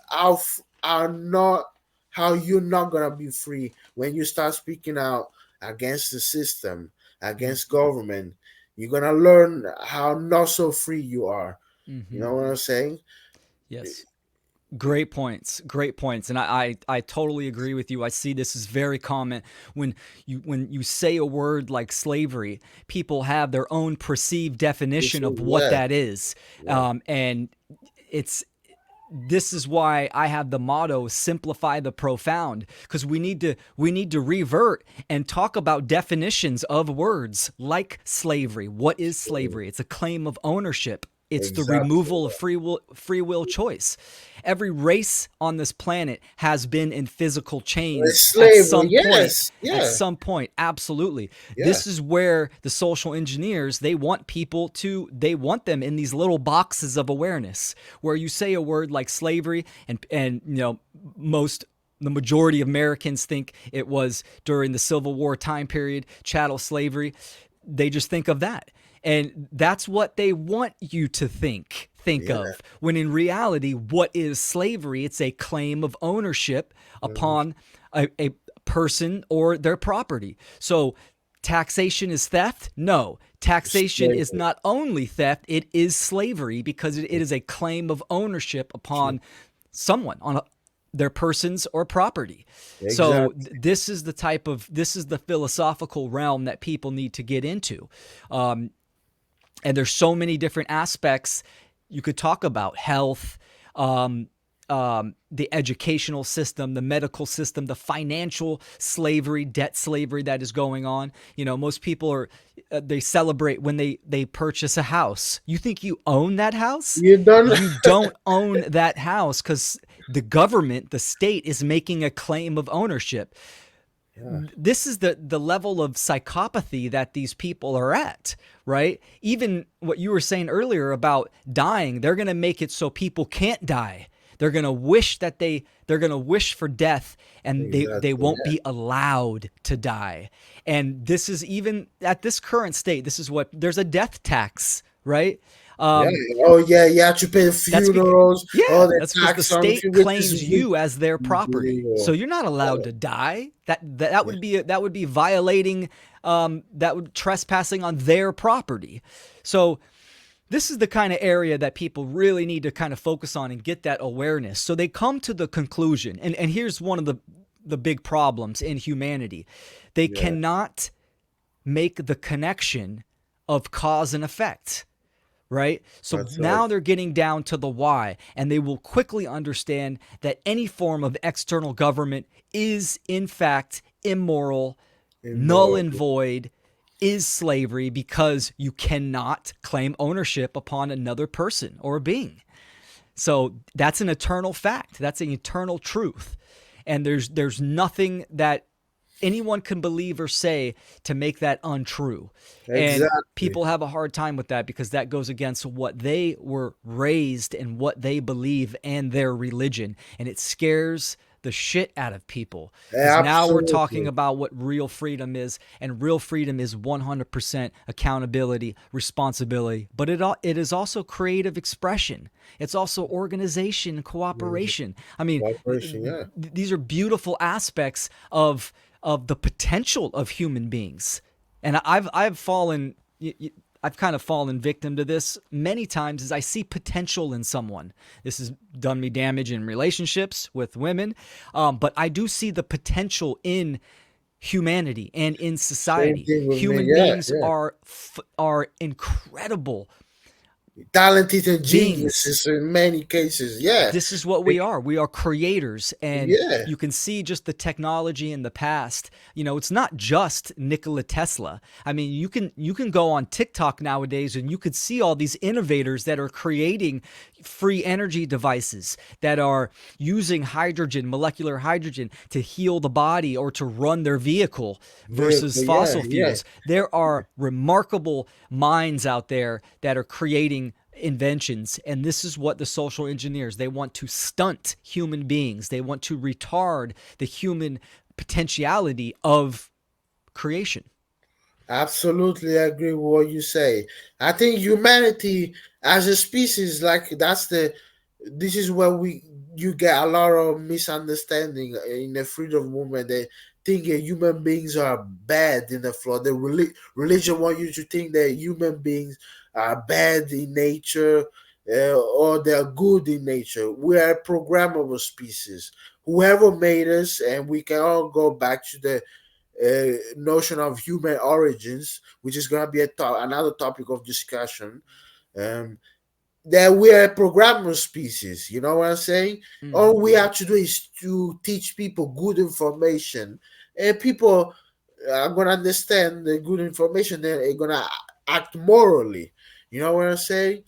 are not, how you're not gonna be free when you start speaking out against the system, against government. You're gonna learn how not so free you are. You Mm-hmm. know what I'm saying? Yes. Great points. Great points. And I totally agree with you. I see this is very common when you say a word like slavery, people have their own perceived definition of what Yeah, that is. yeah, And it's this is why I have the motto simplify the profound, because we need to revert and talk about definitions of words like slavery. What is slavery? It's a claim of ownership. It's the exactly. removal of free will choice. Every race on this planet has been in physical chains It's slavery. Yes, at yeah, some point, absolutely. yeah, This is where the social engineers, they want people to, they want them in these little boxes of awareness where you say a word like slavery, and most, the majority of Americans think it was during the Civil War time period, chattel slavery. They just think of that. And that's what they want you to think yeah. of. When in reality, what is slavery? It's a claim of ownership Mhm. upon a person or their property. So taxation is theft? No. Taxation is Slavery. not only theft, it is slavery, because it is a claim of ownership upon someone, on their persons or property. So Exactly. this is the philosophical realm that people need to get into. And there's so many different aspects you could talk about: health, um, the educational system, the medical system, the financial slavery, debt slavery that is going on. Most people are, they celebrate when they purchase a house. You think you own that house? You done. You don't own that house, because the government, the state, is making a claim of ownership. Yeah, This is the level of psychopathy that these people are at, right? Even what you were saying earlier about dying, they're going to make it so people can't die. They're going to wish that they're going to wish for death, and they exactly. won't Yeah, be allowed to die. And this is, even at this current state, this is what, there's a death tax, right? yeah. Um, Oh, yeah. You have to pay that's because, funerals, all yeah, the that's because the tax on state which is claims you as their property, so unbelievable. you're not allowed Yeah, to die. That yeah, would be violating, that would trespassing on their property. So this is the kind of area that people really need to kind of focus on and get that awareness. So they come to the conclusion, and here's one of the big problems in humanity: they yeah. cannot make the connection of cause and effect, right? So That's right. now they're getting down to the why, and they will quickly understand that any form of external government is, in fact, immoral, null Immoral. and void, is slavery, because you cannot claim ownership upon another person or being. So that's an eternal fact. That's an eternal truth. And there's nothing that anyone can believe or say to make that untrue. And Exactly. people have a hard time with that, because that goes against what they were raised and what they believe and their religion. And it scares the shit out of people, because now we're talking Absolutely. about what real freedom is, and real freedom is 100% accountability, responsibility, but it is also creative expression. It's also organization, Mhm. cooperation. I mean, Cooperation. Yeah. these are beautiful aspects of the potential of human beings. And I've fallen, I've kind of fallen victim to this many times, as I see potential in someone. This has done me damage in relationships with women, but I do see the potential in humanity and in Same society. thing with me. Human Yeah, beings yeah. are incredible Talented and beings. geniuses in many cases. Yeah, This is what They- we are. We are creators, and yeah. you can see just the technology in the past. It's not just Nikola Tesla. I mean, you can go on TikTok nowadays and you could see all these innovators that are creating free energy devices that are using hydrogen, molecular hydrogen, to heal the body or to run their vehicle versus Vehicle. Yeah, fossil yeah. fuels. There are remarkable minds out there that are creating inventions, and this is what the social engineers, they want to stunt human beings, they want to retard the human potentiality of creation. Absolutely agree with what you say. I think humanity as a species, like that's the this is where we you get a lot of misunderstanding in the freedom movement. They think that human beings are bad in the floor. The religion want you to think that human beings are bad in nature, or they're good in nature. We are a programmable species. Whoever made us, and we can all go back to the notion of human origins, which is going to be another topic of discussion. Um, that we are a programmer species. You know what I'm saying? Mm-hmm. All we have to do is to teach people good information, and people are going to understand the good information. They're going to act morally. You know what I'm saying?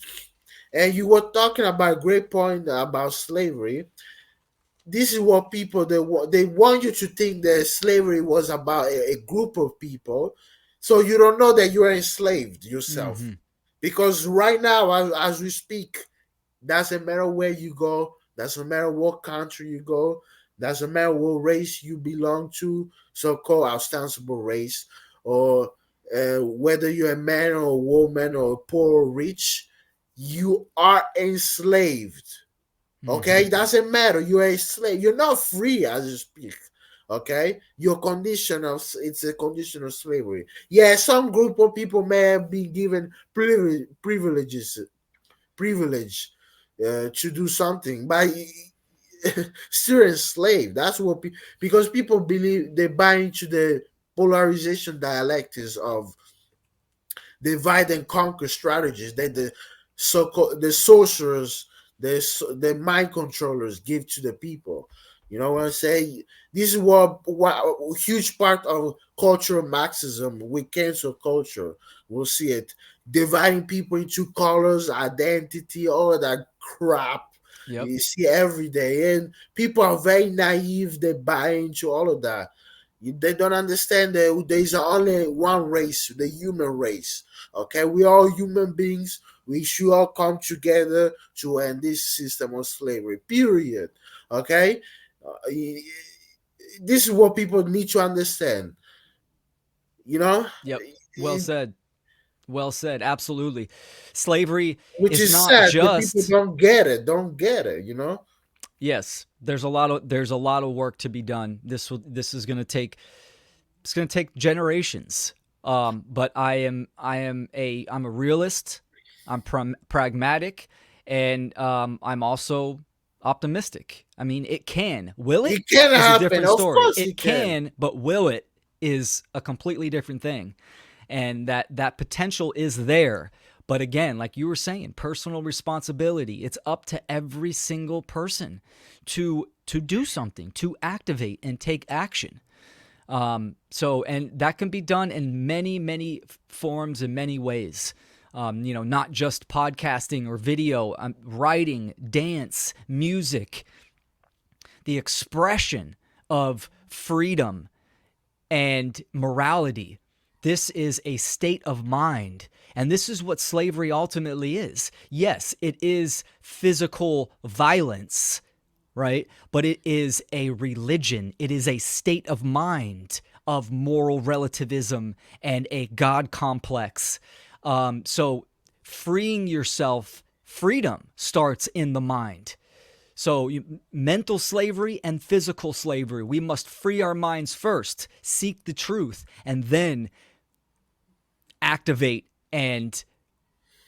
And you were talking about a great point about slavery. This is what people they want you to think that slavery was about a group of people, so you don't know that you are enslaved yourself. Mm-hmm. Because right now, as we speak, doesn't matter where you go, doesn't matter what country you go, doesn't matter what race you belong to, so-called ostensible race, or whether you're a man or a woman or poor or rich, you are enslaved. Mm-hmm. Okay, it doesn't matter. You're a slave. You're not free as you speak. Okay, your condition of it's a condition of slavery. Yeah, some group of people may have been given privilege to do something, but still enslaved. That's what because people believe they buy into the polarization dialectics of divide and conquer strategies that the the sorcerers, the mind controllers give to the people. You know what I'm saying? This is what a huge part of cultural Marxism with cancel culture. We'll see it dividing people into colors, identity, all of that crap. Yep. You see every day, and people are very naive. They buy into all of that. They don't understand that there's only one race, the human race. Okay, we are human beings. We should all come together to end this system of slavery. Period. Okay, this is what people need to understand. You know, Yep. Well said. Well said. Absolutely. Slavery which is is not sad. The people just. don't get it. Don't get it. You know. Yes, there's a lot of work to be done. This is going to take it's going to take generations. But I'm a realist. I'm pragmatic, and I'm also optimistic. I mean, it can. Will it? It can Is a happen. different Of story. course, It it can. can, but will it is a completely different thing. And that potential is there. But again, like you were saying, personal responsibility. It's up to every single person to do something, to activate and take action. And that can be done in many, many forms and many ways. Not just podcasting or video, writing, dance, music, the expression of freedom and morality. This is a state of mind. And this is what slavery ultimately is. Yes, it is physical violence, right? But it is a religion, it is a state of mind of moral relativism and a God complex. So freeing yourself, freedom starts in the mind. So, mental slavery and physical slavery. We must free our minds first, seek the truth, and then activate and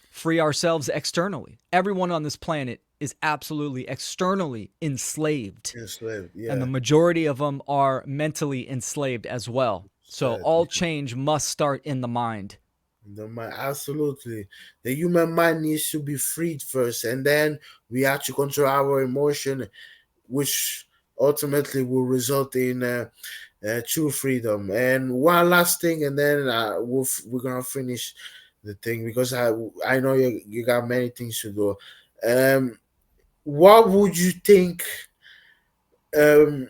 free ourselves externally. Everyone on this planet is absolutely externally enslaved, enslaved. and the Yeah, majority of them are mentally enslaved as well. So enslaved. all change must start in the mind. The mind, absolutely. The human mind needs to be freed first, and then we have to control our emotion, which ultimately will result in true freedom. And one last thing, and then we're gonna finish the thing because I know you got many things to do. Um, what would you think? Um,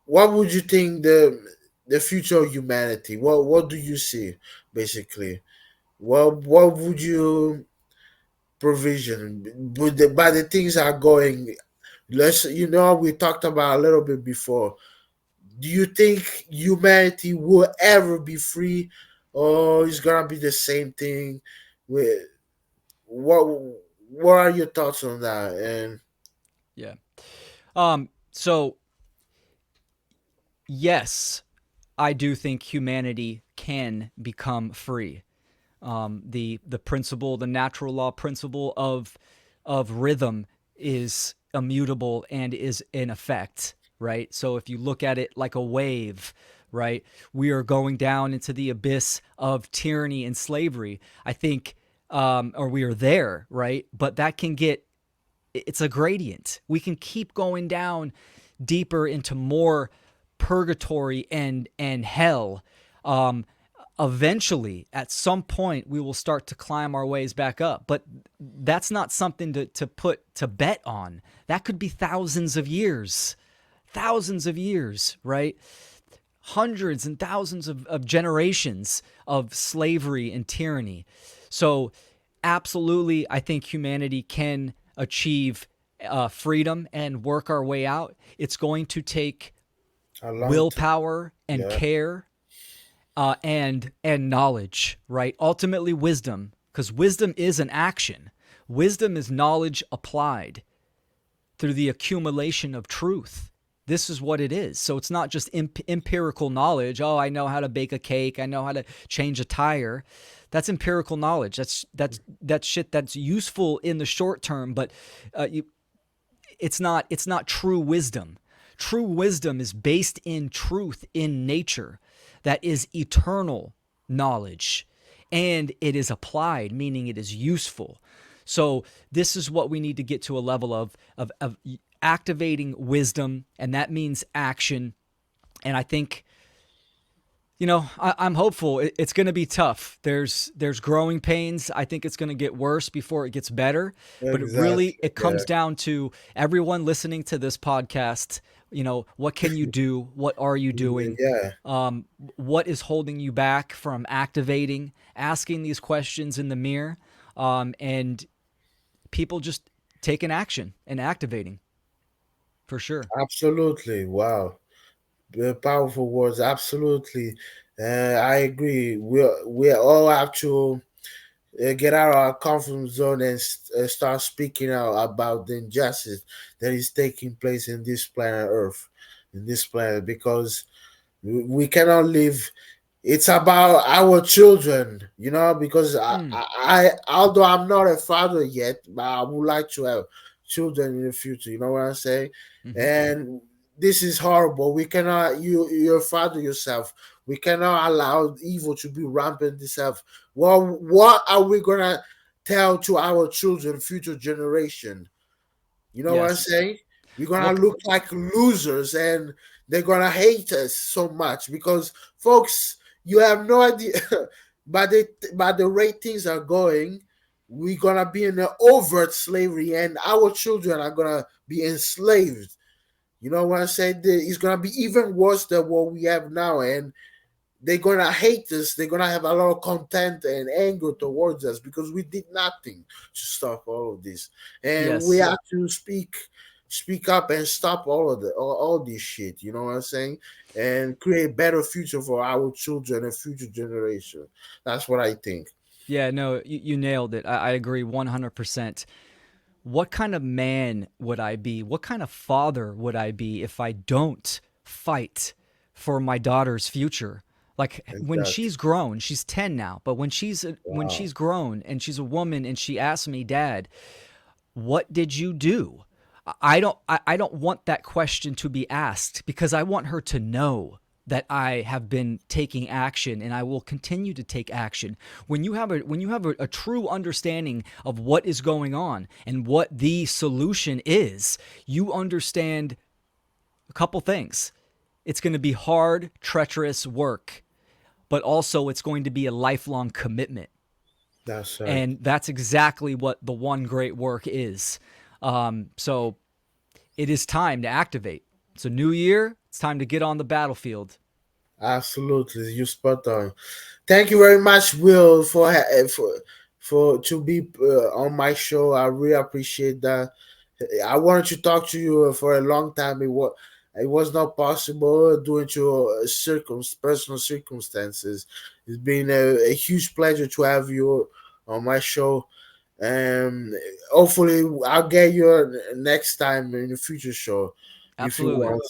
what would you think the future of humanity? What do you see basically? What would you provision? But the things are going. Let's we talked about a little bit before. Do you think humanity will ever be free, or is gonna be the same thing? With what what are your thoughts on that? And Yeah. So yes, I do think humanity can become free. The principle, the natural law principle of rhythm is immutable and is in effect, right? So if you look at it like a wave, right, we are going down into the abyss of tyranny and slavery. I think, or we are there, right? But that can get, it's a gradient. We can keep going down deeper into more purgatory and hell. Um, Eventually, at some point, we will start to climb our ways back up. But that's not something to put to bet on. That could be thousands of years, right? Hundreds and thousands of generations of slavery and tyranny. So, absolutely, I think humanity can achieve freedom and work our way out. It's going to take a long time, willpower and yeah, care, and knowledge, right? Ultimately, wisdom, because wisdom is an action. Wisdom is knowledge applied through the accumulation of truth. This is what it is. So it's not just empirical knowledge. Oh, I know how to bake a cake. I know how to change a tire. That's empirical knowledge. That's shit that's useful in the short term, but it's not true wisdom. True wisdom is based in truth in nature that is eternal knowledge, and it is applied, meaning it is useful. So this is what we need to get to a level of activating wisdom, and that means action. And I think, I'm hopeful. It's going to be tough. There's growing pains. I think it's going to get worse before it gets better. But exactly, it yeah, comes down to everyone listening to this podcast. What can you do? What are you doing? yeah. What is holding you back from activating? Asking these questions in the mirror, and people just taking action and activating for sure. Absolutely, wow. Powerful words. Absolutely, I agree. We all have to get out of our comfort zone and start speaking out about the injustice that is taking place in this planet Earth, in this planet, because we cannot live. It's about our children, because Mm, although I'm not a father yet, but I would like to have children in the future. You know what I'm saying? hmm. And this is horrible. We cannot, you're a father yourself. We cannot allow evil to be rampant itself. Well, what are we gonna tell to our children, future generation? You know what I'm Yes. saying? We're gonna What? look like losers, and they're gonna hate us so much because, folks, you have no idea. By the rate things are going, we're gonna be in an overt slavery, and our children are gonna be enslaved. You know what I'm saying? It's gonna be even worse than what we have now, and they're gonna hate us. They're gonna have a lot of contempt and anger towards us because we did nothing to stop all of this, and we Yes. have to speak up and stop all this shit. You know what I'm saying? And create a better future for our children and future generation. That's what I think. Yeah, no, you nailed it. I agree 100%. What kind of man would I be? What kind of father would I be if I don't fight for my daughter's future? Like when Exactly. she's grown, she's 10 now, but when Wow. she's grown and she's a woman and she asks me, "Dad, what did you do? I don't want that question to be asked because I want her to know that I have been taking action and I will continue to take action. When you have a true understanding of what is going on and what the solution is, you understand a couple things. It's going to be hard, treacherous work, but also it's going to be a lifelong commitment. That's right. And that's exactly what the one great work is. So it is time to activate. It's a new year. It's time to get on the battlefield. Absolutely, you spot on. Thank you very much, Will, for to be on my show. I really appreciate that. I wanted to talk to you for a long time. It was not possible due to personal circumstances. It's been a huge pleasure to have you on my show. And hopefully, I'll get you next time in the future show if you Absolutely. want.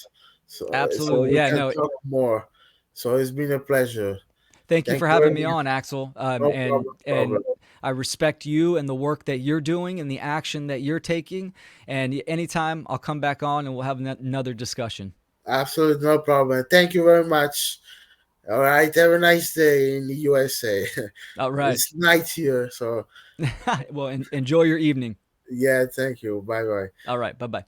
So Absolutely. we Yeah, can no, talk more. So it's been a pleasure. thank you Thank for you very having me much. on, Axel. No problem. And I respect you and the work that you're doing and the action that you're taking. And anytime I'll come back on and we'll have another discussion. Absolutely no problem. Thank you very much. All right. Have a nice day in the USA. All right. It's night here. So, Well, enjoy your evening. yeah, thank you. Bye bye. All right. Bye bye.